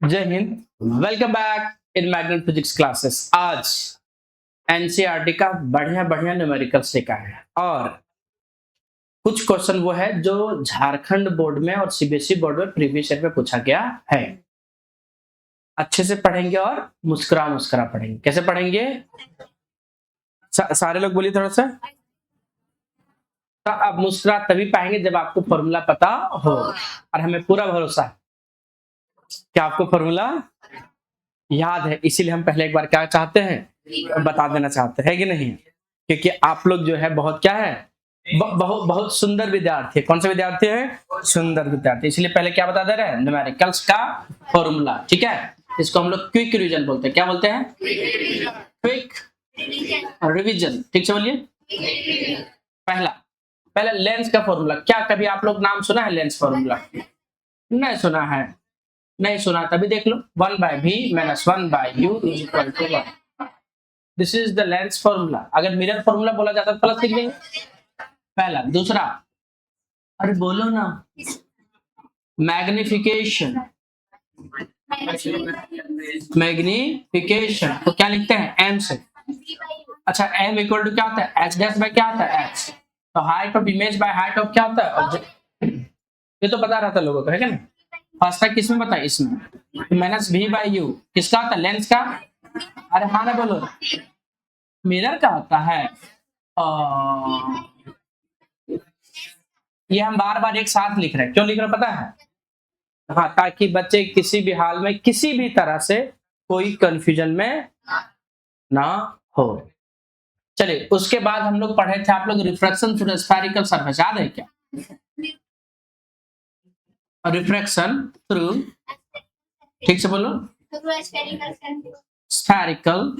जय Hind. Welcome back in magnet physics classes. आज NCERT का बढ़िया बढ़िया न्यूमेरिकल्स लेकर आए हैं और कुछ क्वेश्चन वो है जो झारखंड बोर्ड में और सीबीएसई बोर्ड में प्रीवियस ईयर में पूछा गया है। अच्छे से पढ़ेंगे और मुस्कुरा मुस्कुरा पढ़ेंगे। कैसे पढ़ेंगे? सारे लोग बोलिए थोड़ा सा। तो आप मुस्कुरा तभी पाएंगे जब आपको फॉर्मूला पता हो, और हमें पूरा भरोसा है कि आपको फॉर्मूला याद है। इसीलिए हम पहले एक बार क्या चाहते हैं, बता देना चाहते हैं कि नहीं, क्योंकि आप लोग जो है बहुत क्या है, बहुत बहुत सुंदर विद्यार्थी है। कौन से विद्यार्थी है? सुंदर विद्यार्थी। इसलिए पहले क्या बता दे रहे हैं, न्यूमेरिकल्स का फॉर्मूला। ठीक है, इसको हम लोग क्विक रिवीजन बोलते हैं। क्या बोलते हैं? Quick revision. ठीक से बोलिए। पहला पहला लेंस का फॉर्मूला। क्या कभी आप लोग नाम सुना है लेंस फॉर्मूला? नहीं सुना है? नहीं सुना तभी देख लो। 1/v - 1/u is equal to 1। This is the lens formula. अगर मिरर फॉर्मूला बोला जाता तो प्लस लिख देंगे। पहला। दूसरा, अरे बोलो ना, मैग्निफिकेशन। मैग्निफिकेशन तो क्या लिखते हैं? m से। अच्छा, m इक्वल टू क्या होता है? h डैश बाय क्या होता है? h। तो height of image by height of क्या होता है? ऑब्जेक्ट। ये तो पता रहता लोगों को, है क्या नहीं? फर्स्ट तक किसमें पता है? इसमें। -v/u किसका होता है? लेंस का। अरे हाँ ना बोलो। मिरर का होता है। ये हम बार बार एक साथ लिख रहे हैं। क्यों लिख रहे हैं पता है? हाँ, ताकि बच्चे किसी भी हाल में किसी भी तरह से कोई कंफ्यूजन में ना हो। चलिए, उसके बाद हम लोग पढ़े थे, आप लोग रिफ्रैक्शन थ्रू स्फेरिकल सरफेस, याद है क्या? रिफ्रैक्शन थ्रू, ठीक से बोलो, स्फेरिकल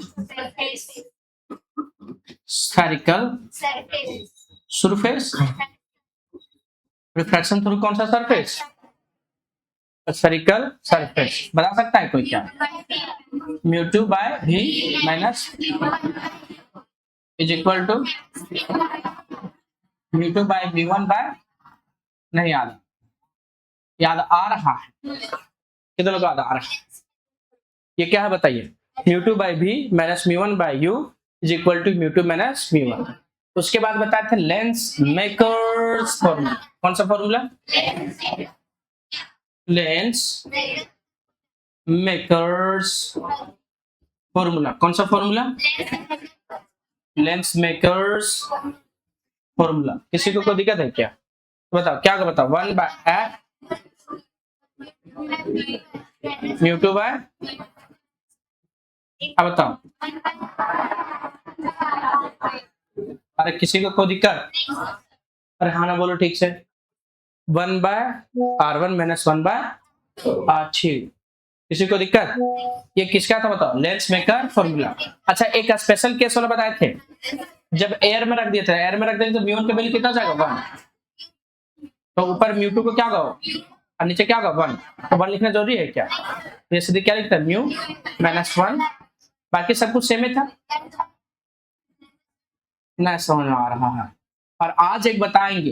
सरफेस। रिफ्रैक्शन थ्रू कौन सा सरफेस? Spherical surface. बता सकता है कोई क्या? μ2/v minus is equal to μ2/v1 by, नहीं याद आ रहा है? कितने लोग याद आ रहा है? ये क्या है बताइए? μ2/v - μ1/u is equal to μ2 - μ1। उसके बाद बताए थे लेंस मेकर्स फॉर्मूला। कौन सा फॉर्मूला? Lens makers formula. कौन सा फॉर्मूला? Lens makers formula. किसी को कोई दिक्कत है क्या? बताओ क्या बताओ। 1/f μ2/, अब बताओ। अरे किसी को कोई दिक्कत? अरे हाँ ना बोलो ठीक से। 1/r1 - 1/r3। किसी को दिक्कत? ये किसका था बताओ? Lens maker formula. अच्छा, एक स्पेशल केस वाला बताए थे, जब एयर में रख दिए थे, एयर में रख देंगे तो म्यू1 का वैल्यू कितना जाएगा? 1। तो ऊपर म्यू2 को क्या कहो और नीचे क्या कहो? 1। तो 1 लिखना जरूरी है क्या? तो ये सीधे क्या लिखता है? म्यू -1। बाकी सब कुछ सेम ही था ना? समझ में आ रहा है? और आज एक बताएंगे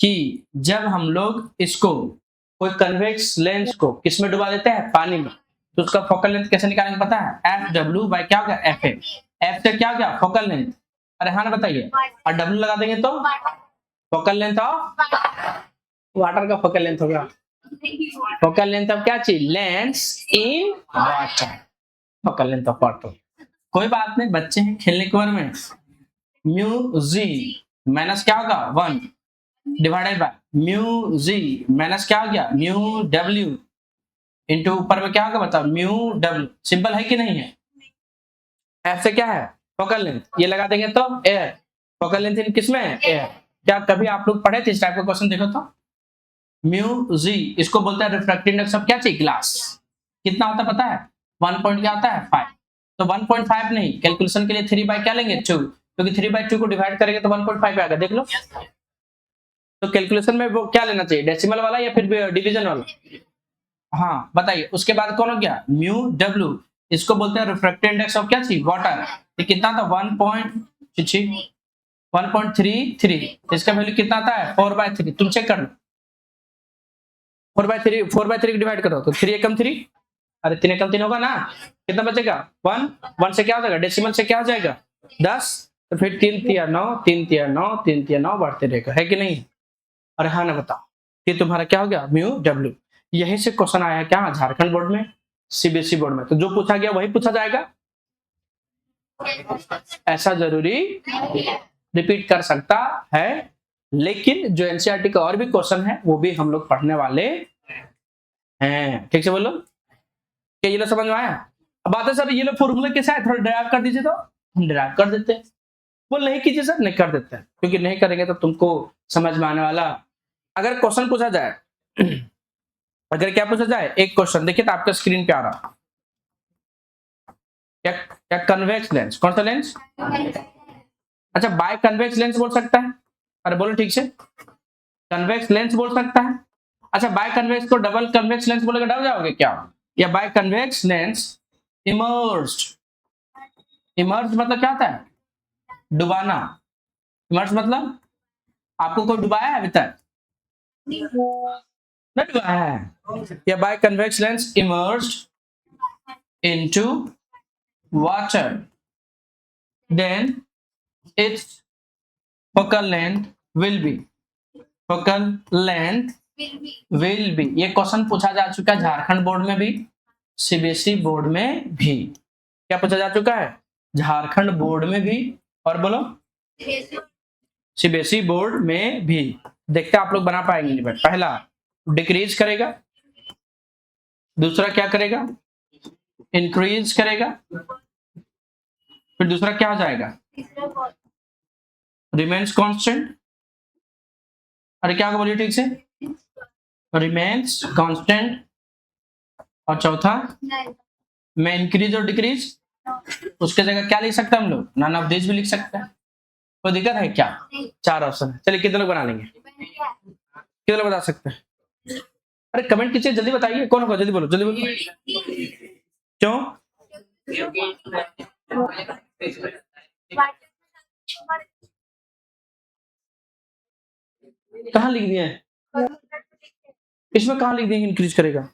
कि जब हम लोग इसको कोई कन्वेक्स लेंस को किसमें डुबा देते हैं? पानी में, तो उसका फोकल लेंथ कैसे निकालेंगे पता है? FW क्या होगा? FA। F से क्या होगा? Focal length. अरे हाँ ना बताइए। और W लगा देंगे तो फोकल लेंथ ऑफ वाटर का फोकल लेंथ होगा। फोकल लेंथ ऑफ क्या चीज? Lens in water. Focal length of water. कोई बात नहीं, बच्चे हैं, खेलने की उम्र में। μg माइनस क्या होगा? 1 डिवाइडेड बाय μg माइनस क्या हो गया? μw इनटू ऊपर में क्या होगा बताओ? μw। सिंपल है कि नहीं है? F से क्या है? Focal length. ये लगा देंगे तो एयर। फोकल लेंथ इन किसमें है? एयर। क्या कभी आप लोग पढ़े थे इस टाइप का क्वेश्चन? देखो तो μg, इसको बोलते हैं रिफ्रैक्टिव इंडेक्स ऑफ क्या चीज? ग्लास। कितना होता है पता है? 1 पॉइंट क्या होता है? 5। तो 1.5 नहीं, कैलकुलेशन के लिए 3/, क्या लेंगे? 2, क्योंकि 3/2 को डिवाइड करेंगे तो 1.5 आएगा। देख लो। तो कैलकुलेशन में वो क्या लेना चाहिए? डेसिमल वाला या फिर डिवीजन वाला? हाँ बताइए। उसके बाद कौन हो गया? μw, इसको बोलते हैं रिफ्रैक्टिव इंडेक्स ऑफ क्या चीज? वाटर। ये कितना था? 1.33। इसका वैल्यू कितना आता है? 4/3। तुम चेक कर लो। 4/3 डिवाइड करो तो 3 एकम 3, अरे 3 एकम 3 होगा ना, कितना बचेगा 1, 1 से क्या हो जाएगा, डेसिमल से क्या हो जाएगा 10, तो फिर 3 तिया 9, 3 तिया 9, 3 तिया 9 बढ़ते रहेगा, है कि नहीं। अरे हाँ ना बताओ, ये तुम्हारा क्या हो गया म्यू डब्ल्यू। यही से क्वेश्चन आया है क्या झारखंड बोर्ड में, सीबीएसई बोर्ड में, तो जो पूछा गया वही पूछा जाएगा, ऐसा जरूरी रिपीट कर सकता है। लेकिन जो एनसीईआरटी का और भी क्वेश्चन है वो भी हम लोग पढ़ने वाले हैं, ठीक से बोलो, क्या ये लोग समझ में आया। अब बात है सर ये लोग फॉर्मूला कैसा है, थोड़ा ड्राइव कर दीजिए, तो हम ड्राइव कर देते हैं। वो नहीं कीजिए सर, नहीं कर देते हैं, क्योंकि नहीं करेंगे तो तुमको समझ में आने वाला। अगर क्वेश्चन पूछा जाए अगर क्या पूछा जाए, एक क्वेश्चन देखिए तो आपका स्क्रीन पे आ रहा, क्या कन्वेक्स लेंस, कौन सा लेंस, अच्छा बाय कन्वेक्स लेंस बोल सकता है, अरे बोलो ठीक से, कन्वेक्स लेंस बोल सकता है। अच्छा बाय कन्वेक्स को डबल कन्वेक्स लेंस बोलेगा डर जाओगे क्या, या biconvex lens immersed, immersed मतलब क्या होता है, डुबाना, इमर्स्ड मतलब आपको कोई डुबाया है अभी तक, नहीं डुबाया है, या biconvex lens immersed into water, then its focal length will be, focal length will be, ये क्वेश्चन पूछा जा चुका है झारखंड बोर्ड में भी, सीबीएसई बोर्ड में भी, क्या पूछा जा चुका है झारखंड बोर्ड में भी, और बोलो सीबीएसई बोर्ड में भी। देखते आप लोग बना पाएंगे नहीं, पहला डिक्रीज करेगा, दूसरा क्या करेगा इंक्रीज करेगा, फिर दूसरा क्या हो जाएगा रिमेन्स कांस्टेंट, अरे क्या बोलिए ठीक से, रिमेन्स कांस्टेंट, और चौथा में इंक्रीज और डिक्रीज, उसके जगह क्या लिख सकते हैं हम लोग, नन ऑफ दिस भी लिख सकते हैं, कोई दिक्कत है क्या, 4 ऑप्शन है। चलिए कितने लोग बना लेंगे, कितने लोग बता सकते हैं, अरे कमेंट कीजिए जल्दी बताइए, कौन होगा जल्दी बोलो, जल्दी बोलो, क्यों कहाँ लिख दिए, इसमें कहाँ लिख दिए इंक्रीज करेगा,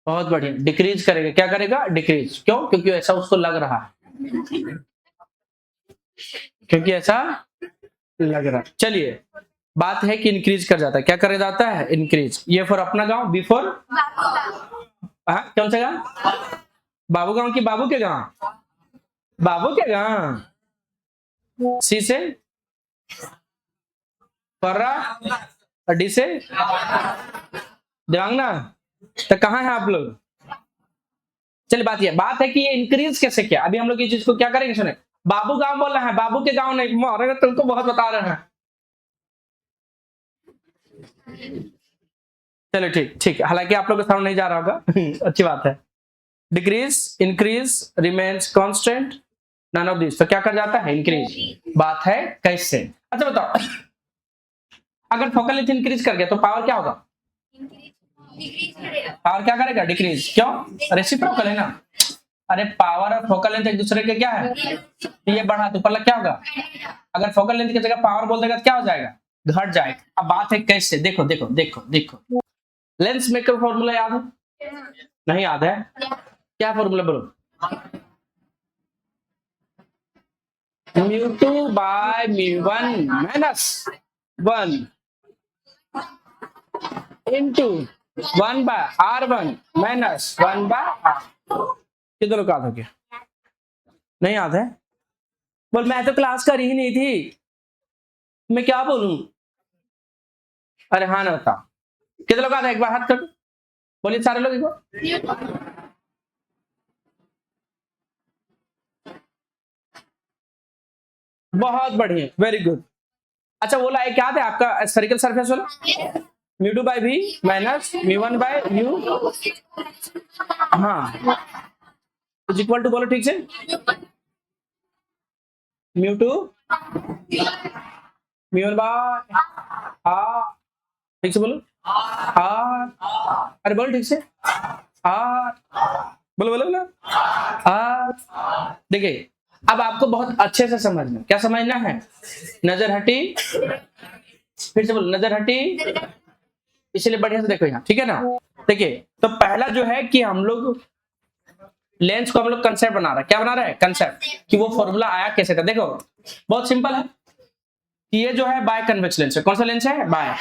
बहुत बढ़िया, डिक्रीज करेगा, क्या करेगा डिक्रीज, क्यों, क्योंकि ऐसा उसको लग रहा है, क्योंकि ऐसा लग रहा है। चलिए बात है कि इंक्रीज कर जाता है, क्या कर जाता है इंक्रीज, ये फॉर अपना गांव, बी फॉर कौन सा गांव, बाबू गांव की बाबू के गांव, बाबू के गांव, सी से पर्रा, डी से दिवांगना, तो कहाँ है आप लोग। चलिए बात है कि ये इंक्रीज कैसे किया, अभी हम लोग ये चीज को क्या करेंगे, सुने बाबू गांव बोल रहा है, बाबू के गांव नहीं, मारेगा तुमको बहुत बता रहे हैं। चलो ठीक ठीक, हालांकि आप लोग का साउंड नहीं जा रहा होगा अच्छी बात है। Decrease increase remains constant, none of this, तो क्या कर जाता है इंक्रीज। बात है कैसे, अच्छा बताओ अगर फोकल लेंथ इंक्रीज कर गया तो पावर क्या होगा, पावर क्या करेगा डिक्रीज, क्यों रेसिप्रोकल है ना, अरे पावर और फोकल लेंथ एक दूसरे के क्या है, ये बढ़ा तो ऊपर क्या होगा, अगर फोकल लेंथ की जगह पावर बोल देगा तो क्या हो जाएगा घट जाएगा। अब बात है कैसे, देखो देखो देखो देखो, लेंस मेकर फॉर्मूला याद है, नहीं याद है, क्या फॉर्मूला बोलो, μ2 by μ1 minus 1 into 1 by r1 minus 1 by r, कितने लोग याद हो गया, नहीं याद है, बोल मैं तो क्लास कर ही नहीं थी, मैं क्या बोलूं, अरे हाँ ना बताओ कितने लोग याद है, एक बार हाथ कर बोलिए सारे लोग एक बार, बहुत बढ़िया वेरी गुड। अच्छा वो लाइक याद है आपका स्फेरिकल सरफेस वाला, μ2 by v minus μ1 by u, हाँ इज इक्वल टू, बोलो ठीक से, μ2 μ1 by ठीक से बोलो r, अरे बोलो ठीक से r, बोलो बोलो बोलो r। देखिए अब आपको बहुत अच्छे से समझना, क्या समझना है, नजर हटी, फिर से बोलो नजर हटी, इसलिए बढ़िया से देखो यहाँ, ठीक है ना। देखिए तो पहला जो है कि हम लोग लेंस को हम लोग कंसेप्ट बना रहे हैं, क्या बना रहे हैं, कंसेप्ट, कि वो फॉर्मूला आया कैसे था। देखो बहुत सिंपल है कि ये जो है बाय कन्वेक्स लेंस है। कौन सा लेंस है, बाय।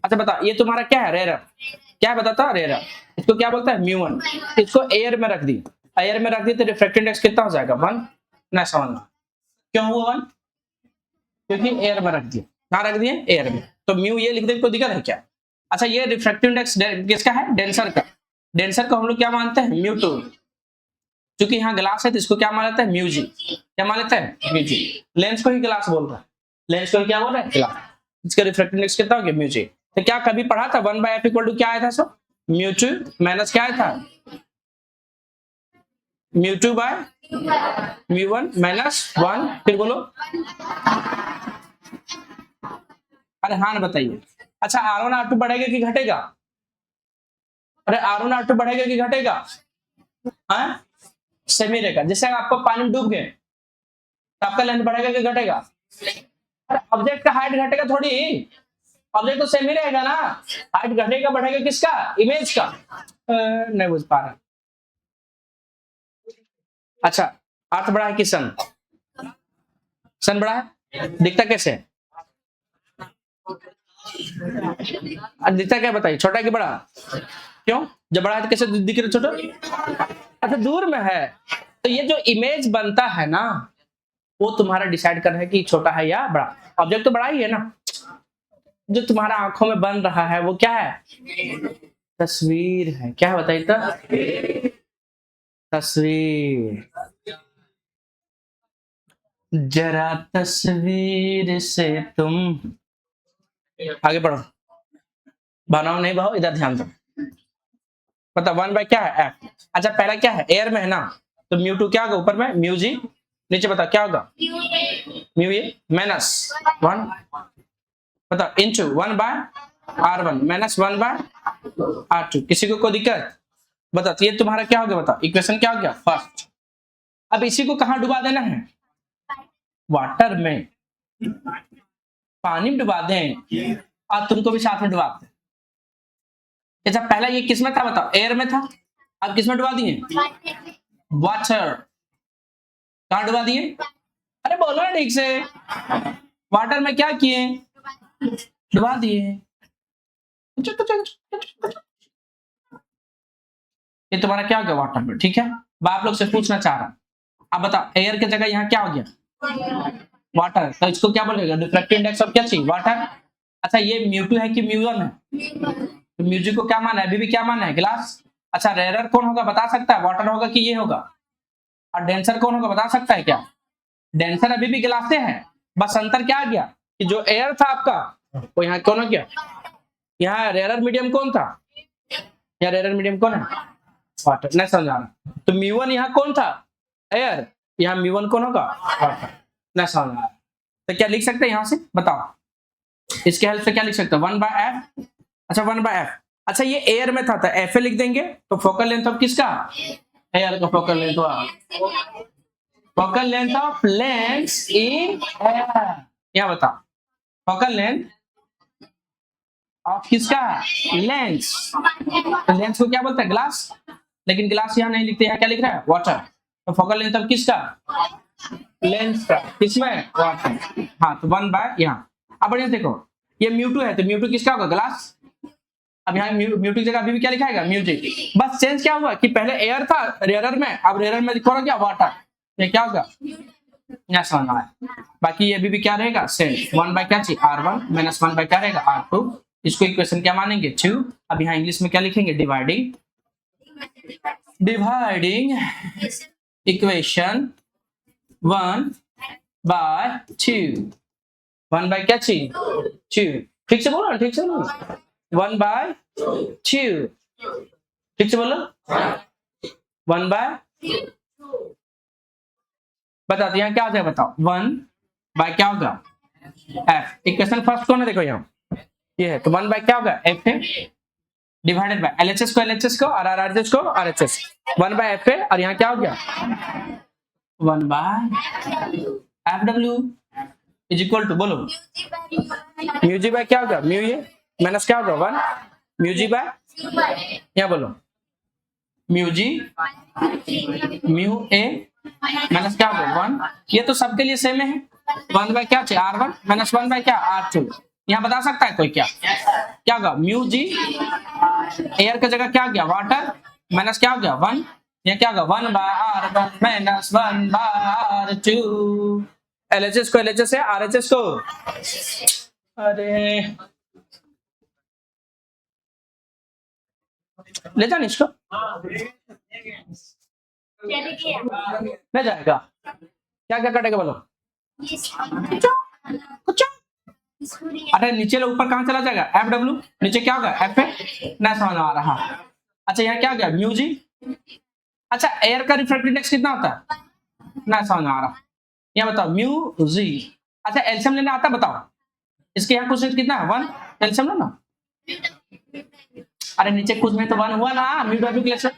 अच्छा बता, ये तुम्हारा क्या है, रेयर, क्या है बताता, रेयर। इसको क्या बोलता है, म्यू1। इसको एयर में रख दी, एयर में रख दी तो रिफ्रैक्टिव इंडेक्स कितना हो जाएगा, 1। ना समझना क्यों हुआ 1, क्योंकि एयर में रख दिया। कहाँ रख दिए, एयर में, तो म्यू ये लिख दे, कोई दिक्कत है क्या। अच्छा ये रिफ्रैक्टिव इंडेक्स किसका है, डेंसर का। डेंसर को हम लोग क्या मानते हैं, म्यू2। क्योंकि यहाँ ग्लास है तो इसको क्या मान लेते हैं, म्यूजी। क्या मान लेते हैं, म्यूजी। लेंस को ही ग्लास बोल रहा है, लेंस को ही क्या बोल रहा है, ग्लास। इसका रिफ्रैक्टिव इंडेक्स कितना हो गया, म्यूजी। तो क्या कभी पढ़ा था 1/f इक्वल टू क्या आया था, सो म्यू2 माइनस क्या आया था, म्यू2 बाय म्यू1 माइनस 1। फिर बोलो, अरे हाँ बताइए। अच्छा R1 R2 बढ़ेगा कि घटेगा, अरे R1 R2 बढ़ेगा कि घटेगा, हाँ सेमी रहेगा। जैसे आपको पानी में डूब गए तो आपका लेंथ बढ़ेगा कि घटेगा, ऑब्जेक्ट का हाइट घटेगा थोड़ी, ऑब्जेक्ट तो सेम ही रहेगा ना। हाइट घटेगा बढ़ेगा किसका, इमेज का। नहीं बुझ पा रहा। अच्छा अर्थ बड़ा है कि सन, सन बड़ा है, दिखता कैसे है, दिखता क्या बताइए, छोटा कि बड़ा, क्यों, जब बड़ा है तो कैसे दिख रहा छोटा, अच्छा दूर में है। तो ये जो इमेज बनता है ना, वो तुम्हारा डिसाइड करना है कि छोटा है या बड़ा। ऑब्जेक्ट तो बड़ा ही है ना, जो तुम्हारा आंखों में बन रहा है वो क्या है, तस्वीर है। क्या है बताइए तो, तस्वीर। जरा तस्वीर से तुम, आगे बढ़ो, बनाओ नहीं भाव, इधर ध्यान दो। पता 1/, क्या है, एफ। अच्छा पहला क्या है, एयर में है ना, तो म्यू2 क्या होगा, ऊपर में म्यूजी, नीचे बता क्या होगा, म्यू ए माइनस 1, बता इंटू 1/r1 माइनस 1/r2। किसी को कोई दिक्कत, बता। तो ये तुम्हारा क्या हो गया, बता इक्वेशन क्या हो गया, फर्स्ट। अब इसी को कहाँ डुबा देना है, वाटर में, पानी में डुबा दें और तुमको भी साथ में डुबा दें। अच्छा पहला ये किसमें था बताओ, एयर में था, अब किसमें डुबा दिए, वाटर। कहाँ डुबा दिए, अरे बोलो ना ठीक से, वाटर में क्या किए, डुबा दिए। ये तुम्हारा क्या हो गया, वाटर में, ठीक है। आप लोग से पूछना चाह रहा हूं, अब बताओ एयर की जगह यहाँ क्या हो गया, वाटर, तो इसको क्या बोलेगा, रिफ्रैक्टिव इंडेक्स ऑफ क्या चाहिए, वाटर। अच्छा ये म्यू2 है कि म्यू1 है, तो म्यूजी को क्या माना है, अभी भी क्या माना है, ग्लास। अच्छा रेयर कौन होगा बता सकता है, वाटर होगा कि ये होगा, और डेंसर कौन होगा बता सकता है क्या, डेंसर अभी भी ग्लास से है। बस अंतर क्या आ गया कि जो एयर था आपका वो यहाँ कौन हो गया, यहाँ रेयर मीडियम कौन था, यहाँ रेयर मीडियम कौन है, वाटर। नहीं समझ आ रहा, तो म्यू1 यहाँ कौन था, एयर, यहाँ म्यू1 कौन होगा, वाटर। नहीं समझ आ रहा, तो क्या लिख सकते हैं यहाँ से बताओ, इसके हेल्प से क्या लिख सकते हैं, 1/f। अच्छा 1/f, अच्छा ये एयर में था तो एफ लिख देंगे, तो फोकल लेंथ ऑफ किसका, एयर का फोकल लेंथ हुआ, focal length of lens in air. क्या बता, फोकल लेंथ ऑफ किसका, लेंस। तो लेंस को क्या बोलते हैं, ग्लास, लेकिन ग्लास यहाँ नहीं लिखते, यहाँ क्या लिख रहा है, वाटर। तो फोकल लेंथ ऑफ किसका, लेंस का, किसमें, वाटर। हाँ तो 1/, यहाँ। अब बढ़िया देखो, ये म्यू2 है तो म्यू2 किसका होगा, ग्लास। अब यहाँ म्यू2 की जगह अभी भी क्या लिखा है, म्यूजी। बस चेंज क्या हुआ कि पहले एयर था रेयर में, अब रेयर में कौन हो गया, वाटर। ये क्या होगा, यहाँ समझ में आया। बाकी ये अभी भी क्या रहेगा, सेम 1/, क्या चाहिए, r1 माइनस 1/, क्या रहेगा, r2। इसको इक्वेशन क्या मानेंगे, 2। अब यहाँ इंग्लिश में क्या लिखेंगे, डिवाइडिंग, डिवाइडिंग इक्वेशन 1/2, 1/, क्या चाहिए, 2। ठीक से बोलो, ठीक से बोलो, 1/2, ठीक से बोलो, 1/, बता दो यहाँ क्या हो जाएगा, बताओ 1/, क्या होगा, f। इक्वेशन फर्स्ट कौन है, देखो यहाँ ये है, तो 1/, क्या होगा, f है, डिवाइडेड बाय LHS को LHS को और RHS को RHS, 1/f है, और यहाँ क्या हो गया, 1/FW इज इक्वल टू, बोलो म्यूजी बाय क्या होगा, म्यू ये माइनस क्या होगा, 1 म्यू जी बाय, क्या बोलो, mu G mu A minus क्या होगा 1, ये तो सबके लिए सेम है, 1 बाय क्या चाहिए R1 माइनस 1 बाय क्या R2। यहाँ बता सकता है कोई क्या होगा, म्यू जी एयर की जगह क्या गया वाटर माइनस क्या हो गया 1, ये क्या होगा 1 by R1 minus 1 by R2। LHS को LHS है, RHS को, अरे ले जाने इसको, ले जाएगा, क्या क्या कटेगा बोलो, कुछ अरे नीचे ऊपर कहाँ चला जाएगा FW, नीचे क्या होगा FA, ना समझ आ रहा। अच्छा यहाँ क्या गया म्यू जी, अच्छा एयर का रिफ्रैक्टिव इंडेक्स कितना होता है, ना समझ आ रहा, यहाँ बताओ म्यू जी। अच्छा एलसीएम लेना आता बताओ, इसके यहाँ कुछ कितना है 1, एलसीएम लो ना, अरे नीचे कुछ में तो 1 हुआ ना, म्यू डब्ल्यू क्लेक्शन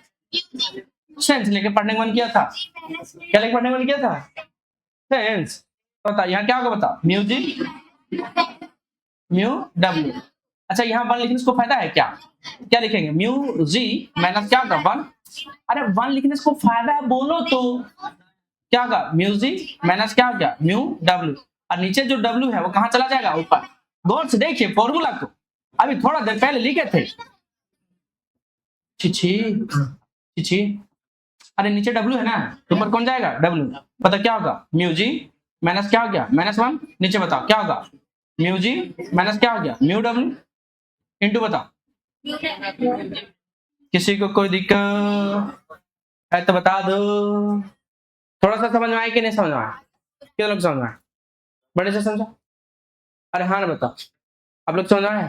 सेंस लेके पढ़ने का मन किया था, क्या लेके पढ़ने का मन किया था सेंस, बता यहाँ क्या होगा बताओ म्यू जी म्यू डब्ल्यू। अच्छा यहाँ 1 लिखने को फायदा है क्या, क्या लिखेंगे म्यू जी माइनस क्या होगा 1, अरे 1 लिखने को फायदा है बोलो तो क्या होगा म्यू जी माइनस क्या हो गया म्यू डब्ल्यू, और नीचे जो डब्ल्यू है वो कहाँ चला जाएगा ऊपर, गौर से देखिए फॉर्मूला को, अभी थोड़ा देर पहले लिखे थे, छी अरे नीचे डब्ल्यू है ना, ऊपर कौन जाएगा डब्ल्यू, पता क्या होगा म्यू जी माइनस क्या हो गया माइनस 1, नीचे बताओ क्या होगा म्यू जी माइनस क्या हो गया म्यू डब्ल्यू इंटू बताओ, किसी को कोई दिक्कत है तो बता दो, थोड़ा सा समझ में आया कि नहीं समझ में आया, क्या लोग समझ में आया, बड़े से समझा, अरे हाँ ना बताओ, आप लोग समझ आए,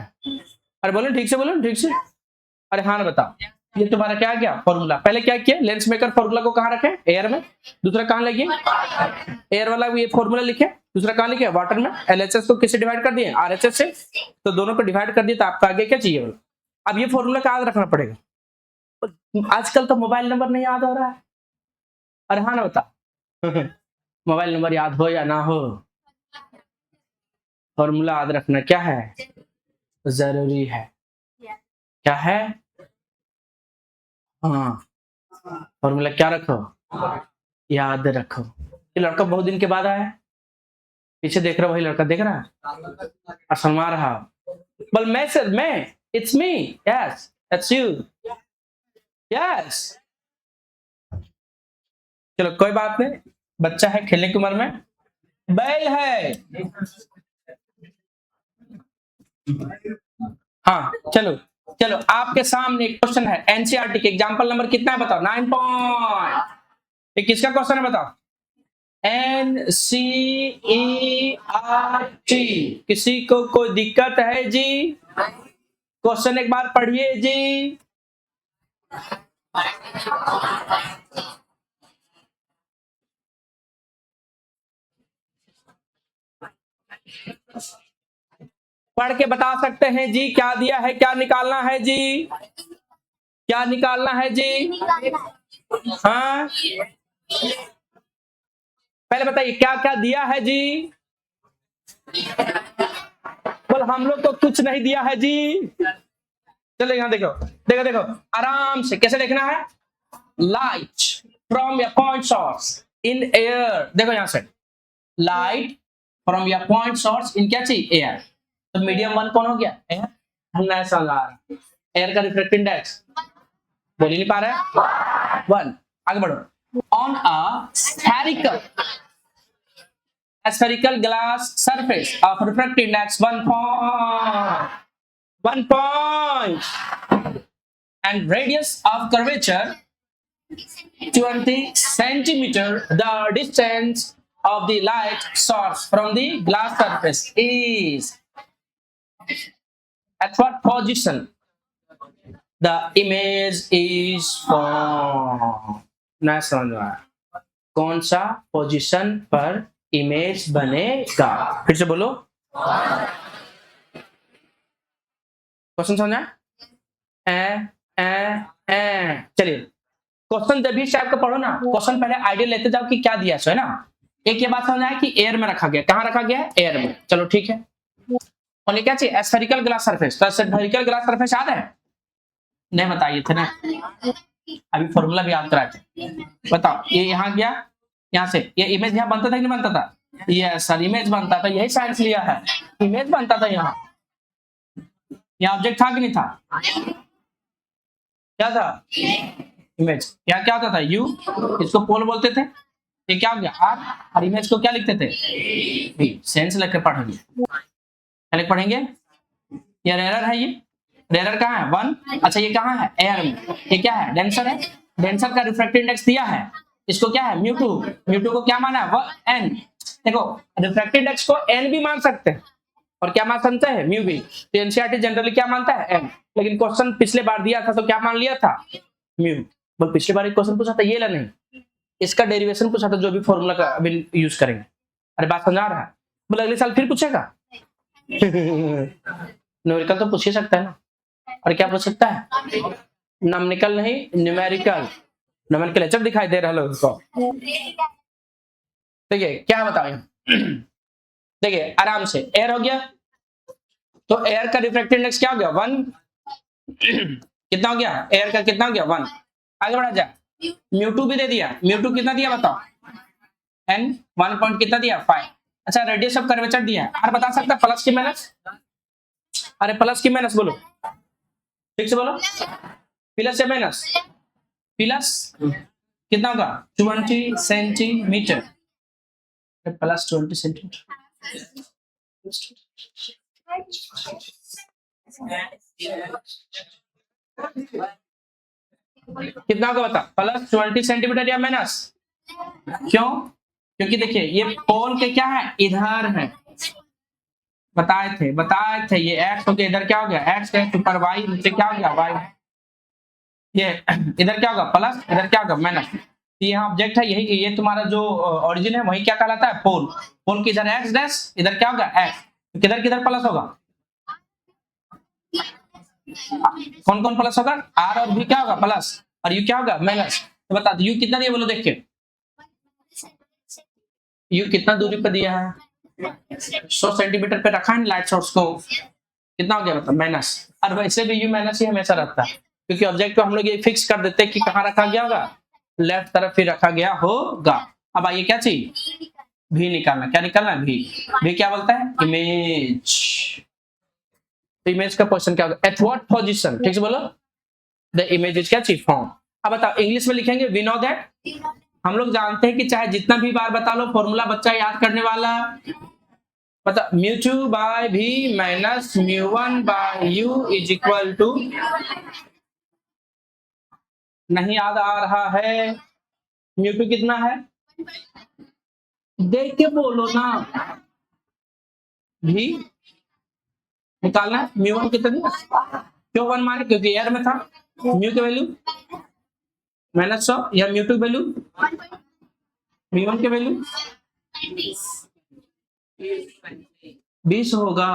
अरे बोलो ठीक से बोलो ठीक से, अरे हाँ ना बताओ, ये तुम्हारा क्या गया फॉर्मूला, पहले क्या किया लेंस मेकर फॉर्मूला को कहाँ रखे एयर में, दूसरा कहाँ लगे एयर वाला ये फॉर्मूला लिखे, दूसरा कहाँ लिखे वाटर में, LHS को किससे डिवाइड कर दिए RHS से, तो दोनों को डिवाइड कर दिए, तो आपको आगे क्या चाहिए बोलो, अब ये फॉर्मूला का याद रखना पड़ेगा, आजकल तो मोबाइल नंबर नहीं याद हो रहा है, अरे हाँ ना बता मोबाइल नंबर याद हो या ना हो, फॉर्मूला याद रखना क्या है जरूरी है, क्या है, हाँ फॉर्मूला क्या रखो याद रखो। ये लड़का बहुत दिन के बाद आया है, पीछे देख रहा वही लड़का देख रहा है और शर्मा रहा, बोल मैं सर मैं it's me yes it's you yes, चलो कोई बात नहीं, बच्चा है खेलने की उम्र में, बैल है, हाँ चलो चलो आपके सामने एक क्वेश्चन है एनसीईआरटी के, एग्जांपल नंबर कितना है बताओ 9 पॉइंट, ये किसका क्वेश्चन है बताओ एनसीईआरटी, किसी को कोई दिक्कत है जी, क्वेश्चन एक बार पढ़िए जी, पढ़ के बता सकते हैं जी, क्या दिया है क्या निकालना है जी, क्या निकालना है जी, हाँ पहले बताइए क्या क्या दिया है जी, बोल हम लोग को कुछ नहीं दिया है जी, चलो यहाँ देखो देखो देखो आराम से कैसे देखना है, लाइट फ्रॉम या पॉइंट सोर्स इन एयर, देखो यहाँ से लाइट फ्रॉम या पॉइंट सोर्स इन क्या चाहिए एयर, तो मीडियम 1 कौन हो गया एयर, हमने ऐसा ला रहा एयर का रिफ्रैक्टिव इंडेक्स बोल ही नहीं पा रहे 1, आगे बढ़ो, on a spherical glass surface of refractive index 1 point and radius of curvature 20 centimeter, the distance of the light source from the glass surface is at what position the image is formed, ना समझ में आया, कौन सा position पर image बनेगा, फिर से बोलो क्वेश्चन समझा, चलिए क्वेश्चन जब भी टाइप का पढ़ो ना, क्वेश्चन पहले आइडिया लेते जाओ कि क्या दिया है ना, एक ये बात समझ आया कि एयर में रखा गया, कहाँ रखा गया है एयर में, चलो ठीक है, और क्या चाहिए स्फेरिकल ग्लास सरफेस, तो स्फेरिकल ग्लास सरफेस याद है नहीं बताइए थे ना, अभी फॉर्मूला भी याद कराए थे। बताओ ये यहाँ गया, यहाँ से ये इमेज यहाँ बनता था कि नहीं बनता था? ये सर इमेज बनता था, यही साइंस लिया है, इमेज बनता था यहाँ। यहाँ ऑब्जेक्ट था कि नहीं था? क्या था? इमेज। यहाँ क्या होता था? यू, इसको पोल बोलते थे। ये क्या हो गया? आर, और इमेज को क्या लिखते थे? भी। सेंस लेकर पढ़ेंगे, क्या लिख पढ़ेंगे? ये रेरर है, ये रेरर कहाँ है? 1। अच्छा ये कहाँ है? एयर में। ये क्या है? डेंसर है। डेंसर का रिफ्रैक्टिव इंडेक्स दिया है, इसको क्या है? म्यू2। म्यू2 को क्या माना है? वो एन। देखो रिफ्रैक्टिव इंडेक्स को एन भी मान सकते हैं और क्या मान सकते हैं? म्यू भी। तो एनसीईआरटी जनरली क्या मानता है? एन। लेकिन क्वेश्चन पिछले बार दिया था तो क्या मान लिया था? म्यू। बोल पिछले बार एक क्वेश्चन पूछा था, ये ला नहीं, इसका डेरिवेशन पूछा था, जो भी फॉर्मूला का अभी यूज करेंगे। अरे बात समझ आ रहा है? बोले अगले साल फिर पूछेगा। न्यूमेरिकल तो पूछ ही सकता है ना, और क्या पूछ सकता है? नम्निकल नहीं, न्यूमेरिकल। नोमेनक्लेचर दिखाई दे रहा है उसको। देखिए क्या बताओ, देखिए आराम से, एयर हो गया तो एयर का रिफ्रैक्टिव इंडेक्स क्या हो गया? 1। कितना हो गया? एयर का कितना हो गया? 1। आगे बढ़ा जा, म्यू2 भी दे दिया। म्यू2 कितना दिया बताओ? एन। 1 पॉइंट कितना दिया? 5। अच्छा रेडियस ऑफ कर्वेचर दिया है, और बता सकता प्लस की माइनस? अरे प्लस की माइनस बोलो, ठीक से बोलो, प्लस या माइनस? प्लस कितना होगा? 20 सेंटीमीटर, प्लस 20 सेंटीमीटर। कितना होगा बता? प्लस 20 सेंटीमीटर या माइनस? क्यों? क्योंकि देखिए ये पोल के क्या है? इधर है, बताए थे ये एक्स हो गया, इधर क्या हो गया? एक्स है, ऊपर वाई, नीचे क्या हो गया? वाई। ये इधर क्या होगा? प्लस, इधर क्या होगा? माइनस। ये यहाँ ऑब्जेक्ट है, यही ये तुम्हारा जो ओरिजिन है वही क्या कहलाता है? पोल। पोल की इधर एक्स डैश, इधर क्या होगा? एक्स। तो किधर किधर प्लस होगा? कौन कौन प्लस होगा? आर और भी क्या होगा? प्लस, और यू क्या होगा? माइनस। तो बता दो यू कितना दिया बोलो, देख के यू कितना दूरी पर दिया है? 100 सेंटीमीटर पे रखा है लाइट सोर्स को, कितना हो गया मतलब? माइनस। और वैसे भी यू माइनस ही हमेशा रहता है, क्योंकि ऑब्जेक्ट को हम लोग ये फिक्स कर देते हैं कि कहाँ रखा गया होगा? लेफ्ट तरफ ही रखा गया होगा। अब आइए क्या चाहिए? भी निकालना। क्या निकालना है? भी क्या बोलता है? इमेज। तो इमेज का क्वेश्चन क्या होगा? एट व्हाट पोजीशन, ठीक से बोलो, द इमेज इज क्या चीज फॉर्म। अब बताओ इंग्लिश में लिखेंगे, वी नो दैट, हम लोग जानते हैं कि चाहे जितना भी बार बता लो फॉर्मूला बच्चा याद करने वाला, पता म्यू2 बाय भी माइनस म्यू1 by u is equal to, नहीं याद आ रहा है? म्यू2 कितना है? देख के बोलो ना, भी निकालना है। म्यू1 कितना दिया? क्यों 1 माने? क्योंकि एयर में था। म्यू की वैल्यू -100 या म्यू2 वैल्यू, म्यू1 की वैल्यू 20 होगा।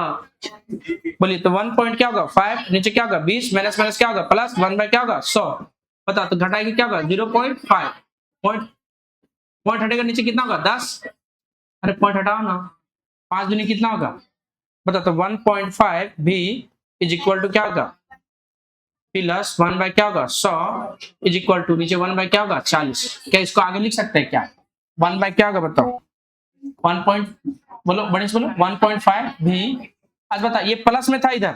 बोलिए तो 1 पॉइंट क्या होगा? 5, नीचे क्या होगा? 20, माइनस माइनस क्या होगा? प्लस, 1 बाय क्या होगा? 100। बता तो घटाएगी क्या होगा? 0.5। पॉइंट हटेगा, नीचे कितना होगा? 10। अरे पॉइंट हटाओ ना, 5 दूनी कितना होगा? बता तो 1.5 भी इज इक्वल टू क्या होगा? प्लस 1 बाय क्या होगा? 100 इज इक्वल टू नीचे 1 बाय क्या होगा? 40। क्या इसको आगे लिख सकते हैं क्या? 1 बाय क्या होगा बताओ? 1 पॉइंट बोलो, बड़े से बोलो, 1.5 भी। आज बता ये प्लस में था, इधर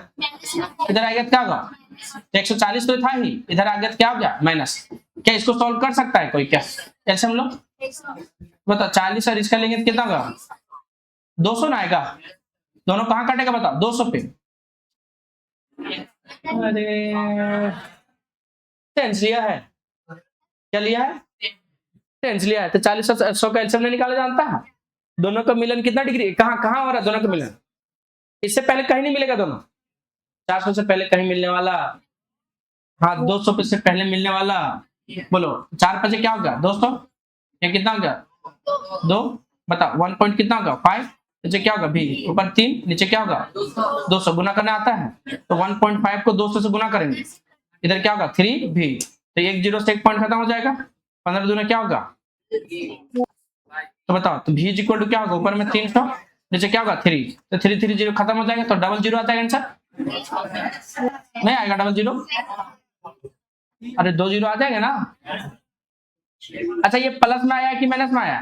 इधर आ गया क्या होगा? 140 तो था ही, इधर आ गया क्या हो गया? माइनस। क्या इसको सॉल्व कर सकता है कोई? क्या ऐसे हम लोग बताओ, 40 और इसका लेंगे तो कितना होगा? 200 ना आएगा? दोनों कहाँ कटेगा बताओ? 200 पे। अरे टेंस लिया है, क्या लिया है? टेंस लिया है, तो 40 और 100 का एलसीएम नहीं निकाला जानता है? दोनों का मिलन कितना डिग्री? कहाँ कहाँ हो रहा है दोनों का मिलन? इससे पहले कहीं नहीं मिलेगा दोनों। 400 से पहले कहीं मिलने वाला, हाँ 200 पे से पहले मिलने वाला। बोलो 4 पे क्या होगा? 200। ये कितना होगा? 2। बताओ 1 पॉइंट कितना होगा? 5। नीचे क्या होगा? भी। ऊपर 3, नीचे क्या होगा? 200। गुना करना आता है तो 1.5 को 200 से गुना करेंगे, इधर क्या होगा? 3 भी। तो एक जीरो से एक पॉइंट खत्म हो जाएगा, 15 दूना क्या होगा? तो बताओ तो भी इक्वल टू क्या होगा? ऊपर में 300, नीचे क्या होगा? 3। तो 3 0 खत्म हो जाएगा, तो डबल जीरो आ जाएगा आंसर। नहीं आएगा डबल जीरो? अरे 2 जीरो आ जाएंगे ना। अच्छा ये प्लस में आया कि माइनस में आया?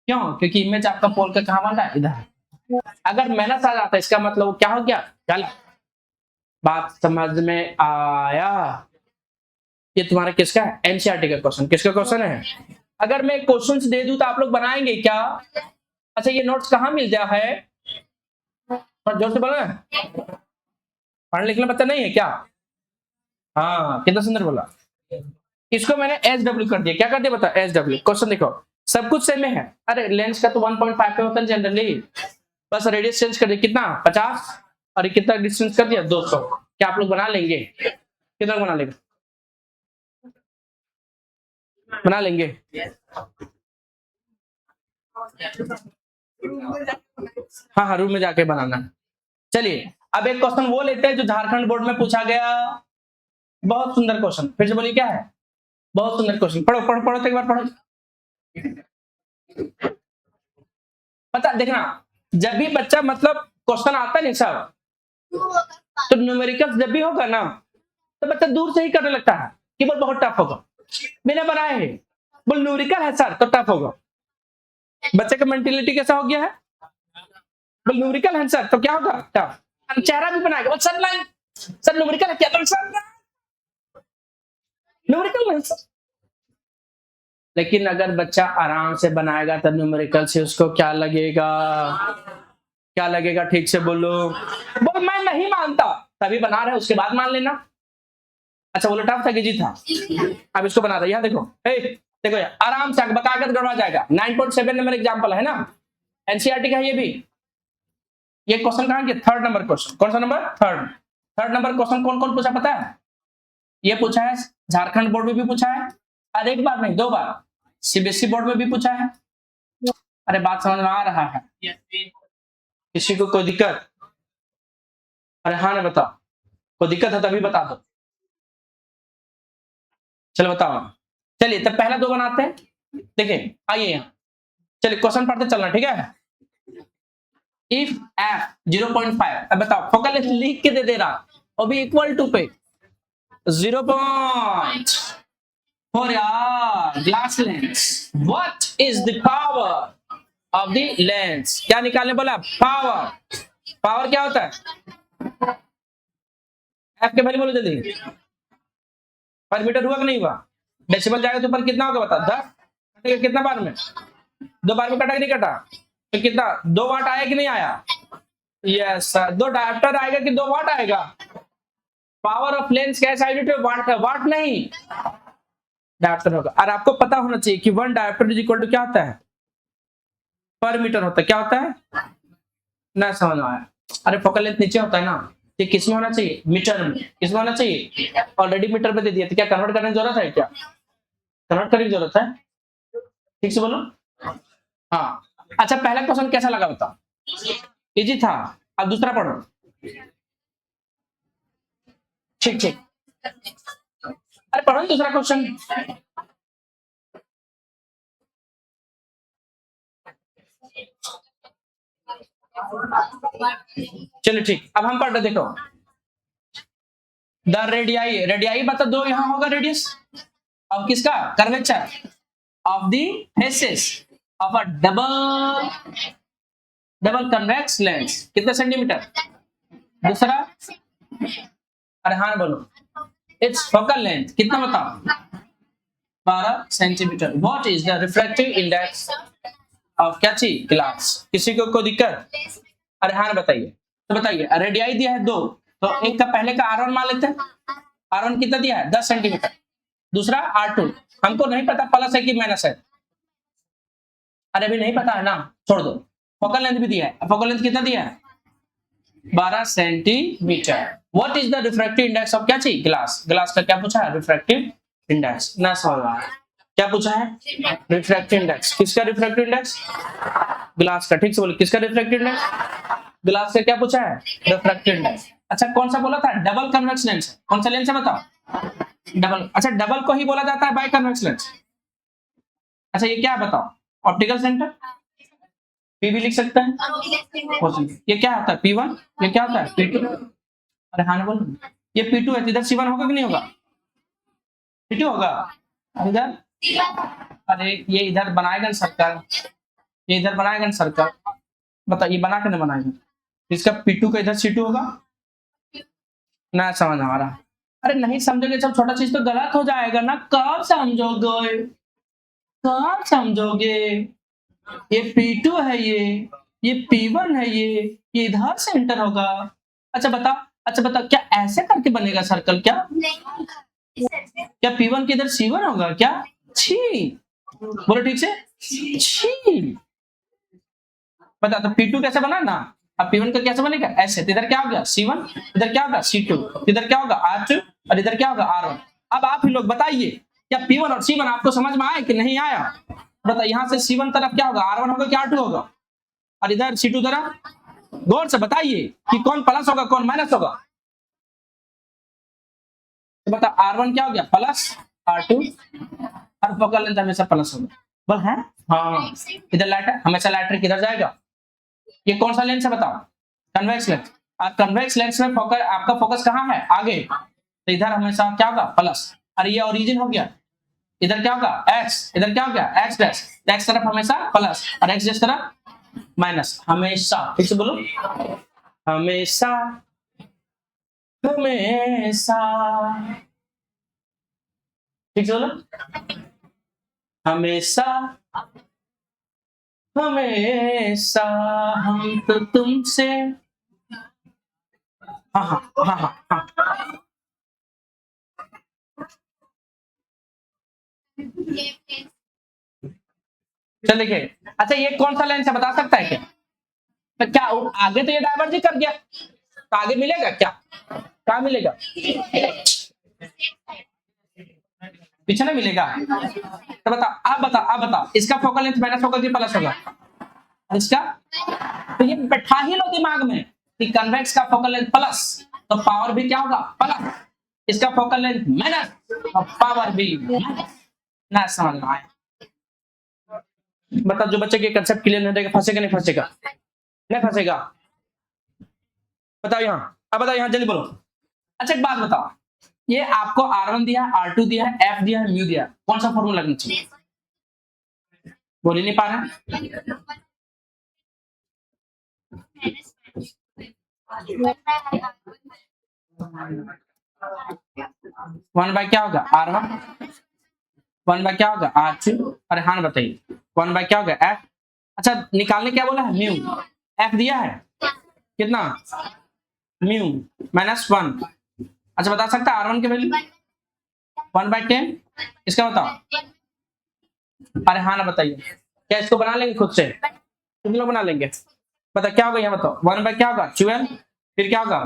क्यों? क्योंकि इमेज आपका पोल का कहाँ बन रहा है, इधर। अगर माइनस आ जाता इसका मतलब वो क्या हो गया, गलत। बात समझ में आया? ये तुम्हारा किसका है, एनसीईआरटी का क्वेश्चन। किसका क्वेश्चन है? अगर मैं क्वेश्चंस दे दूं तो आप लोग बनाएंगे क्या? अच्छा ये नोट्स कहाँ मिल गया है? और जोर से बोलो ना। पढ़ने लिखने बच्चा नहीं है क्या? हाँ कितना सुंदर बोला। इसको मैंने एच डब्ल्यू कर दिया। क्या कर दिया बता, एच डब्ल्यू। क्वेश्चन देखो, सब कुछ सेम है। अरे लेंस का तो 1.5 पे होता है जनरली, बस रेडियस चेंज कर दिया। कितना 50, और कितना डिस्टेंस कर दिया 200। क्या आप लोग बना लेंगे? कितना बना लेंगे? बना लेंगे? हाँ हाँ रूम में जाके बनाना। चलिए अब एक क्वेश्चन वो लेते हैं जो झारखंड बोर्ड में पूछा गया। बहुत सुंदर क्वेश्चन, फिर से बोलिए क्या है? बहुत सुंदर क्वेश्चन। पढ़ो पढ़ो पढ़ो तो एक बार पढ़ो। पता देखना, जब भी बच्चा मतलब क्वेश्चन आता है नहीं सब, तो न्यूमेरिकल्स जब भी होगा ना तो बच्चा दूर से ही करने लगता है कि बोल बहुत टफ होगा। मैंने बनाया है, बोल न्यूमेरिकल है सर तो टफ होगा। बच्चे का मेंटेलिटी कैसा हो गया है, बोल न्यूमेरिकल है सर तो क्या होगा, टफ। चेहरा भी बनाएगा, बोल सर लाइन सर न्यूमेरिकल है क्या, तो सर न्यूमेरिकल है सर। लेकिन अगर बच्चा आराम से बनाएगा तो न्यूमेरिकल से उसको क्या लगेगा, क्या लगेगा? ठीक से बोलो। बोल मैं नहीं मानता, तभी बना रहे उसके बाद मान लेना। अच्छा बोलो टफ था कि जी था? अब इसको बना रहे, यहाँ देखो देखो यार, आराम से बताकर गड़बड़ा जाएगा। 9.7 नंबर एग्जाम्पल है ना, एनसीईआरटी का ये भी। ये क्वेश्चन कहाँ गया, थर्ड नंबर क्वेश्चन। कौन सा नंबर, थर्ड नंबर क्वेश्चन। कौन कौन पूछा पता है? ये पूछा है झारखंड बोर्ड में भी पूछा है, और एक बार नहीं 2 बार सीबीएसई बोर्ड में भी पूछा है। अरे बात समझ में आ रहा है? किसी को कोई दिक्कत? अरे हाँ ना बताओ, कोई दिक्कत है तभी बता दो। चलो बताओ। चलिए तब पहला 2 बनाते हैं। देखिए आइए यहाँ, चलिए क्वेश्चन पढ़ते चलना, ठीक है। इफ एफ 0.5, अब बताओ फोकल लेंथ लिख के दे रहा, और भी इक्वल टू पे 0.4 यार glass lens. What is the power of the lens? क्या निकालने बोला, पावर। पावर क्या होता है? एफ के वैल्यू बोलो जल्दी। पर मीटर हुआ कि नहीं हुआ? डेसिमल जाएगा तो ऊपर कितना होगा बता, 10 कटेगा कितना बार में? 2 बार में कटा कि नहीं कटा? तो कितना 2 वाट आया कि नहीं आया? Yes sir. 2 डायोप्टर आएगा कि 2 वाट आएगा? पावर ऑफ लेंस कैसा यूनिट है, वाट है, वाट नहीं डायोप्टर होगा। और आपको पता होना चाहिए कि 1 डायोप्टर इज इक्वल टू क्या होता है, पर मीटर होता है। क्या होता है ना, समझ में आया? अरे फोकल लेंथ नीचे होता है ना, तो किस में होना चाहिए, मीटर में। किस में होना चाहिए, ऑलरेडी मीटर पे दे दिया, तो क्या कन्वर्ट करने की जरूरत है? क्या कन्वर्ट करने की जरूरत है? ठीक से बोलो। हाँ अच्छा पहला क्वेश्चन कैसा लगा बताओ, इजी था। अब दूसरा पढ़ो। ठीक ठीक, अरे पढ़ो दूसरा क्वेश्चन। चलो ठीक, अब हम पढ़ रहे, देखो द रेडियाई, रेडियाई बता दो, यहां होगा रेडियस अब किसका, curvature of the faces of a double convex lens. कितने सेंटीमीटर? दूसरा, अरे हाँ बोलो, इट्स फोकल लेंथ कितना बताओ, 12 centimetre. What is the refractive index of क्या चीज, ग्लास। किसी को कोई दिक्कत? अरे हाँ बताइए, तो बताइए रेडियाई दिया है 2, तो एक का पहले का R1 मान लेते हैं। R1 कितना दिया है, 10 सेंटीमीटर। दूसरा R2 हमको नहीं पता प्लस है कि माइनस है, अरे अभी नहीं पता है ना, छोड़ दो। फोकल लेंथ भी दिया है, फोकल लेंथ कितना दिया है, 12 centimetre. What is the refractive index of क्या चीज, ग्लास। ग्लास का क्या पूछा है, रिफ्रैक्टिव इंडेक्स। ना समझ, क्या पूछा है, रिफ्रैक्टिव इंडेक्स। किसका रिफ्रैक्टिव इंडेक्स, ग्लास का। ठीक से बोलो, किसका रिफ्रैक्टिव इंडेक्स, ग्लास का। क्या पूछा है, रिफ्रैक्टिव इंडेक्स। अच्छा कौन सा बोला था, डबल कन्वेक्स लेंस। कौन सा लेंस है बताओ, डबल। अच्छा डबल को ही बोला जाता है बाई कन्वेक्स लेंस। अच्छा ये क्या है बताओ, ऑप्टिकल सेंटर, पी भी लिख सकते हैं। ये क्या होता है P1, ये क्या होता है P2। अरे हाँ बोलो, ये P2 है, तो इधर C1 होगा कि नहीं होगा? P2 होगा। इधर, अरे ये इधर बनाएगा सर्कल, ये इधर बनाएगा सर्कल, बताओ ये बना के नहीं बनाएगा, इसका P2 का इधर C2 होगा ना? समझ आ रहा? अरे नहीं समझोगे, सब छोटा चीज तो गलत हो जाएगा ना, कब समझोगे, कब समझोगे? ये P2 है, ये P1 है, ये इधर से एंटर होगा। अच्छा बता, क्या ऐसे करके बनेगा सर्कल क्या? क्या P1 के इधर C1 होगा क्या? छी, बोलो ठीक से, छी। बता, तो P2 कैसे बना ना, अब P1 का कैसे बनेगा? ऐसे, तो इधर क्या होगा? C1, इधर क्या होगा? C2, इधर क्या होगा? R2, और इधर क्या होगा? R1। अब आप ही लोग बताइए, क्या P1 और C1 आपको समझ में आया कि नहीं आया? बता, यहाँ से C1 तरफ क्या होगा? R1 होगा कि R2 होगा? और इधर C2 तरफ, गौर से बताइए कि कौन प्लस होगा कौन माइनस होगा? तो बता, R1 क्या हो गया? प्लस, R2, और फोकल लेंथ हमेशा प्लस होगा। बोल है? हाँ, इधर लाइट है, हमेशा लाइट किधर जाएगा? ये कौन सा लेंस है बताओ? Convex lens. और कन्वेक्स लेंस में फोकस, आपका फोकस कहाँ है? आगे, तो इधर हमेशा क्या होगा? प्लस। और ये ओरिजिन हो गया, इधर क्या होगा? एक्स, इधर क्या हो गया? एक्स डैश, एक्स तरफ हमेशा प्लस और एक्स डैश तरफ माइनस, हमेशा। ठीक से बोलो, हमेशा, हमेशा। ठीक से बोलो, हमेशा, हमेशा हम तो तुमसे, हाँ हाँ हाँ हाँ हाँ। चल देखिए, अच्छा ये कौन सा लेंस है बता सकता है क्या? तो क्या आगे तो ये डाइवर्ज कर गया, तो आगे मिलेगा क्या? क्या मिलेगा? पीछे नहीं मिलेगा। तो बता, आप बता, इसका फोकल लेंथ माइनस होगा कि प्लस होगा? इसका, तो ये बैठा ही लो दिमाग में कि कन्वेक्स का फोकल लेंथ प्लस, तो पावर भी क्या होगा? प्लस। इसका फोकल लेंथ माइनस, और पावर भी माइनस। ना समझ में आया? बता, जो बच्चे के कंसेप्ट क्लियर नहीं रहेगा फंसेगा नहीं फंसेगा? नहीं फंसेगा। बताओ यहाँ, अब बताओ यहाँ, जल्दी बोलो। अच्छा एक बात बताओ, ये आपको R1 दिया है, R2 दिया है, F दिया है, म्यू दिया है, कौन सा फॉर्मूला लगना चाहिए? बोल ही नहीं पा रहे। 1 बाय क्या होगा? R1, 1 बाय क्या होगा? R2, अरे हाँ बताइए, 1 बाय क्या होगा? F। अच्छा निकालने क्या बोला है? म्यू। F दिया है कितना? Mu minus 1। अच्छा बता सकता है R1 की वैल्यू? 1/10। इसका बताओ, अरे हाँ ना बताइए, क्या इसको बना लेंगे खुद से? कितने लोग बना लेंगे? बता क्या होगा यहाँ बताओ? 1 बाय क्या होगा? 12, फिर क्या होगा?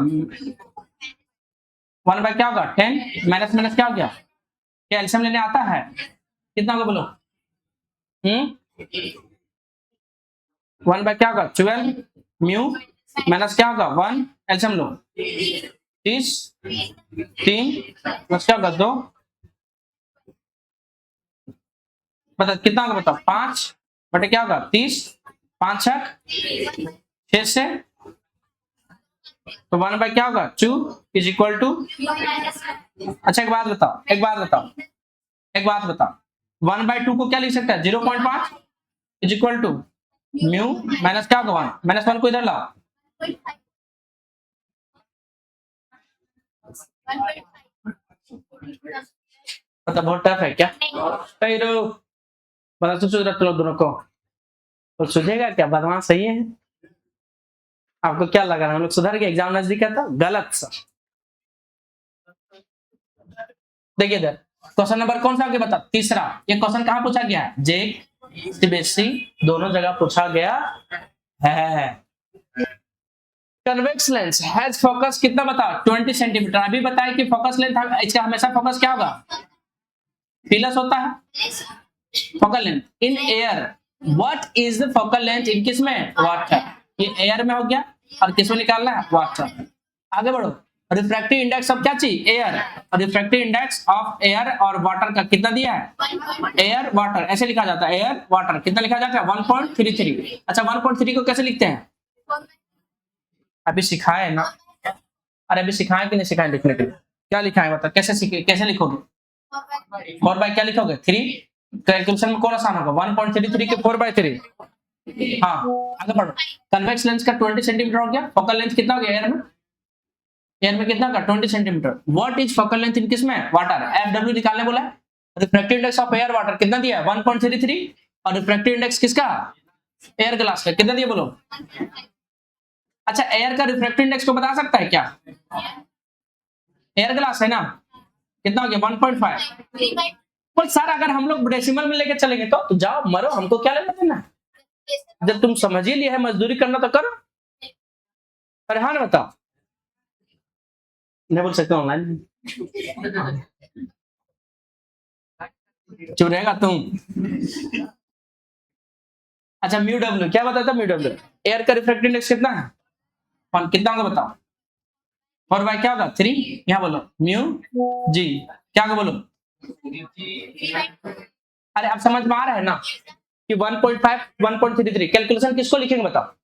1 बाय क्या होगा? 10, माइनस माइनस क्या हो गया? क्या एल्सियम लेने आता है? कितना होगा बोलो? 1 बाय क्या होगा? 12, म्यू माइनस क्या होगा? 1, एल्सियम लो, 30, 3 प्लस क्या होगा? 2, बता कितना होगा बताओ? 5 बटे क्या होगा? 30, 5 6 से, तो 1 बाय क्या होगा? 2 इज इक्वल टू। अच्छा एक बात बताओ, 1 बाय 2 को क्या लिख सकता है? 0.5 is equal to mu minus क्या होगा? 1, माइनस 1 को इधर लाओ, मतलब बहुत टफ है क्या? बता तो सुधर दोनों को, तो सुझेगा क्या? बदमाश सही है। आपको क्या लग रहा है हम लोग सुधर के एग्जाम नजदीक है? तो गलत सर। देखिए इधर क्वेश्चन नंबर कौन सा आगे बता, तीसरा। ये क्वेश्चन कहाँ पूछा गया है? जे सीबीएसई दोनों जगह पूछा गया है। कन्वेक्स लेंस हैज फोकस कितना बताओ? 20 सेंटीमीटर। अभी बताया कि फोकस लेंथ इसका हमेशा फोकस क्या होगा? प्लस होता है। Focal length in air, what is the focal length in किस में? वाटर। ये एयर में हो गया, और किस में निकालना है? वाटर। आगे बढ़ो, रिफ्रैक्टिव इंडेक्स ऑफ क्या चीज? एयर। और रिफ्रैक्टिव इंडेक्स ऑफ एयर और वाटर का कितना दिया है? एयर वाटर ऐसे लिखा जाता है, एयर वाटर कितना लिखा जाता है? 1.33। अच्छा 1.3 को कैसे लिखते हैं? अभी सिखाए ना, अरे अभी सिखाएं कि नहीं सिखाएं लिखने के लिए? क्या लिखा है बता, कैसे सीखे, कैसे लिखोगे? 4/, क्या लिखोगे? 3। कैलकुलेशन में कौन आसान होगा? 1.33 के 4/3। हाँ, आगे बढ़ो। कन्वेक्स लेंस का 20 सेंटीमीटर हो गया। फोकल लेंथ कितना हो गया एयर में? एयर में कितना का? 20 centimetre. What is focal length in किसमें? वाटर। एफडब्ल्यू निकालने बोला है। Refractive index of air water कितना दिया है? 1.33। और रिफ्रैक्टिव इंडेक्स किसका? एयर ग्लास का कितना दिया बोलो? अच्छा, एयर का रिफ्रैक्टिव इंडेक्स को बता सकता है क्या? एयर ग्लास है ना, कितना हो गया? 1.5। बोल सर अगर हम लोग डेसिमल में लेके चलेंगे तो जाओ मरो, हमको क्या लेना देना? जब तुम समझ ही लिया है मजदूरी करना तो करो। अरे हाँ ना, बताओ। नहीं बोल सकते ऑनलाइन? चुप रहेगा तुम। अच्छा, म्यू डब्ल्यू क्या बताता? म्यू डब्ल्यू एयर का रिफ्रैक्टिव इंडेक्स कितना है? कितना होगा बताओ? 4/, क्या होगा? 3। यहाँ बोलो म्यू जी, क्या होगा बोलो? अरे आप समझ में आ रहा है ना कि 1.5 1.33। कैलकुलेशन किसको लिखेंगे बताओ?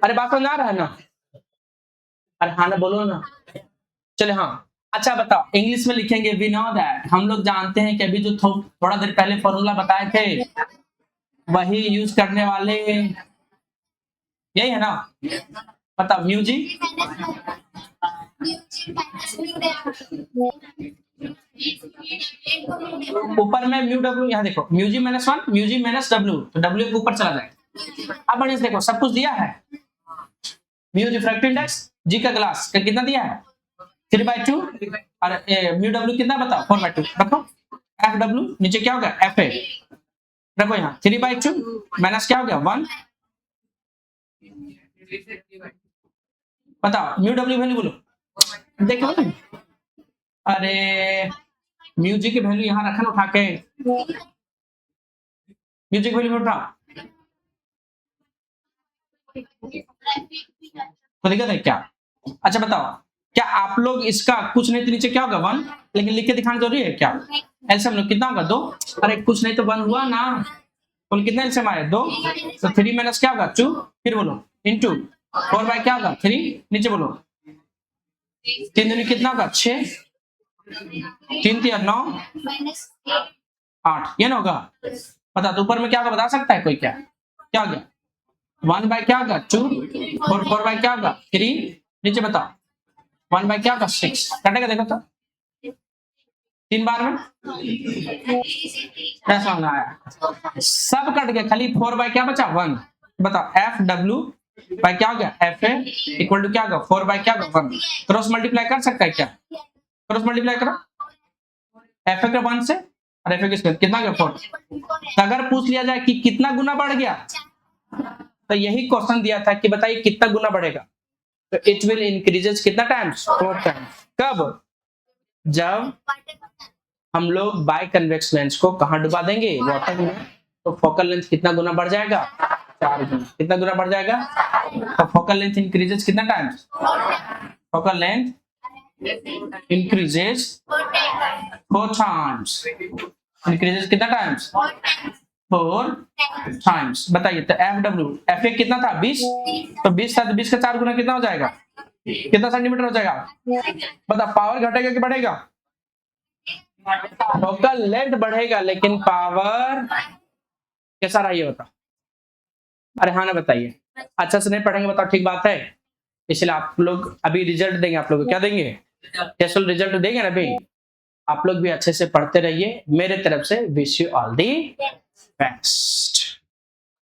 अरे बात समझ में आ रहा है ना? अरे हाँ ना बोलो ना। चले हाँ, अच्छा बताओ इंग्लिश में लिखेंगे। वी नो दैट, हम लोग जानते हैं कि अभी जो थोड़ा देर पहले फॉर्मूला बताए थे वही यूज करने वाले, यही है ना? बताओ म्यू जी। ऊपर में म्यू डब्ल्यू, यहाँ देखो mu G -1 mu G -W, तो W के ऊपर चला जाएगा। अब बढ़िया से देखो, सब कुछ दिया है। म्यू रिफ्रैक्टिव इंडेक्स, जी का ग्लास का कितना दिया है? 3/2। और म्यू डब्ल्यू कितना बताओ? 4/2। रखो एफ डब्ल्यू, नीचे क्या होगा? F A. रखो यहाँ 3/2 माइनस क्या हो गया? 1। बताओ म्यू डब्ल्यू वैल्यू बोलो, देखो। अरे म्यूजिक की वैल्यू यहाँ रखा ना उठा के, म्यूजिक वैल्यू उठा तो दिक्कत है क्या? अच्छा बताओ, क्या आप लोग इसका कुछ नहीं तो नीचे क्या होगा? 1, लेकिन लिख के दिखाना जरूरी है क्या? एलसीएम लोग कितना होगा? 2। अरे कुछ नहीं तो 1 हुआ ना, बोल कितना एलसीएम आया? 2। तो 3 माइनस क्या होगा? 2। फिर बोलो इनटू 4/, क्या होगा? 3। नीचे बोलो 3 दूनी कितना होगा? 6। 3 3 9 8, ये ना होगा? बता तो ऊपर में क्या होगा? बता सकता है कोई? क्या क्या हो गया? 1/, क्या होगा? 2। और 4/, क्या होगा? 3। नीचे बताओ 1/, क्या होगा? 6। कटेगा देखो तो 3 बार में ऐसा होना आया, सब कट गया, खाली 4/, क्या बचा? 1। बताओ एफ डब्ल्यू बाय क्या हो गया? एफ ए इक्वल टू क्या होगा? 4/, क्या होगा? 1। क्रॉस मल्टीप्लाई कर सकता है क्या? क्रॉस मल्टीप्लाई करो एफ ए के 1 से और एफ ए के कितना गया? 4। अगर पूछ लिया जाए कि कितना गुना बढ़ गया, तो यही क्वेश्चन दिया था कि बताइए कितना गुना बढ़ेगा? तो इट विल इंक्रीजेस कितना टाइम्स? 4 टाइम्स। कब? जब हम लोग बाय कन्वेक्स लेंस को कहां डुबा देंगे? वाटर में। तो फोकल लेंथ कितना गुना बढ़ जाएगा? 4 गुना। कितना गुना बढ़ जाएगा? तो फोकल लेंथ इंक्रीजेस कितना times? Focal length increases 4 times. Increases कितना टाइम्स? 4 टाइम्स। बताइए तो एफ डब्ल्यू, एफ ए कितना था? 20। तो 20 था तो 20 का 4 गुना कितना हो जाएगा? कितना सेंटीमीटर हो जाएगा? बता, पावर घटेगा कि बढ़ेगा? फोकल लेंथ बढ़ेगा लेकिन पावर कैसा रहा ये बता? अरे हाँ ना बताइए, अच्छा से नहीं पढ़ेंगे बताओ, ठीक बात है। इसलिए आप लोग अभी रिजल्ट देंगे, आप लोग क्या देंगे? टेस्ट रिजल्ट देंगे ना अभी। आप लोग भी अच्छे से पढ़ते रहिए। मेरे तरफ से wish you all the best.